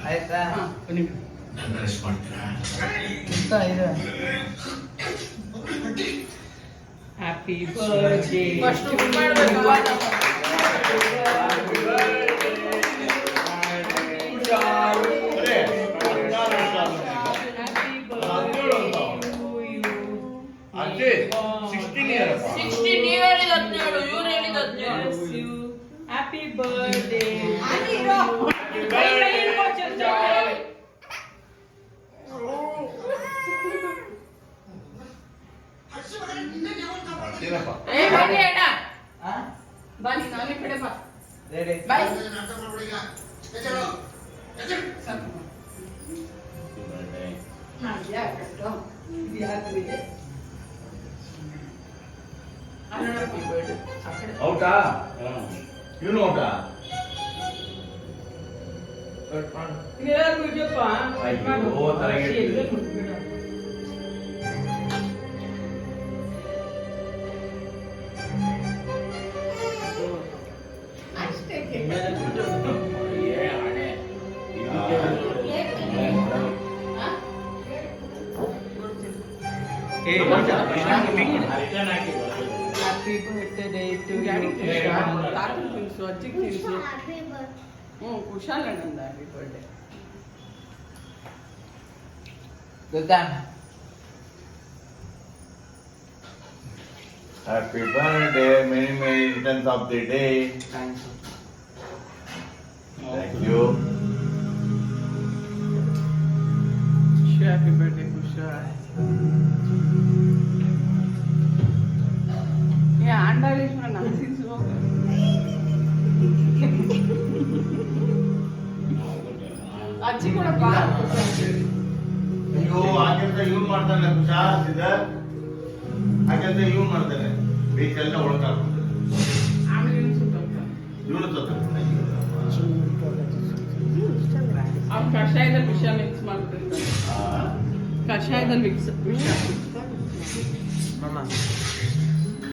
ಆಯ್ತಾ? ರೆಸ್ಟ್ ಮಾಡ್ತೀರಾ? Happy birthday first ಮಾಡಬೇಕು ಅಜ್ಜಿ 16 ಇಯರ್ 16 ನೀವು ಹೇಳಿದ 17 ಇವ್ರು ಹೇಳಿದ 17 ಹ್ಯಾಪಿ ಬರ್ತ್ಡೇ ಏನಪ್ಪ ಏ ಬನ್ನಿ ಅಣ್ಣ ಆ? ಬನ್ನಿ ನಾನು ಈ ಕಡೆ ಬಾ ರೆಡಿ? ಬಾಯ್ ಯಾಕಂತ ಇದು ಯಾಕಿದೆ ಹ್ಯಾಪಿ ಬರ್ತ್ಡೇ ಆ ಕಡೆ ಔಟಾ ಇವನು ಔಟಾ ಎಲ್ಲರೂ ಇದಪ್ಪ ಅಯ್ಯೋ, ತಲೆಗೆ ಅಷ್ಟೇ ಹ್ಯಾಪಿ ಬರ್ತ್ಡೇ ಟು ತಾತನ ತಿನ್ಸು ಅಜ್ಜಿಗೆ ತಿನ್ಸು ಕುಶಾಲ ನಂದ ಹ್ಯಾಪಿ ಬರ್ತ್ಡೇ ಗೊತ್ತಾ? Happy birthday, many returns of the day. Thanks. Thank you. Happy birthday Kushala ಏ ಆಂಡಾಳೇಶ್ವರ ನಾನು ತಿನ್ಸು ಅಜ್ಜಿ ಕೂಡ ಬಾ ಅಯ್ಯೋ ಹಾಗೆಂತ ಇವ್ನು ಮಾಡ್ತಾನೆ ಕುಶಾಲ್ ಸಿದ್ಧಾರ್ ಹಾಗೆಂತ ಇವ್ನು ಮಾಡ್ತಾನೆ ಬೇಕೆಲ್ಲ ಒಳಗಾಗ್ತದೆ ಆಮೇಲೆ ಇವ್ನು ಸುತ್ತೋಗ್ತಾನೆ. ಇವನು ತೊಂದ್ರೆ ಅವ್ನು ಕಷಾಯದಲ್ಲಿ ವಿಷ ಮಿಕ್ಸ್ ಮಾಡ್ಬಿಟ್ಟಿರ್ತಾನೆ ಕಷಾಯದಲ್ಲಿ ವಿಷ ಮಾಮ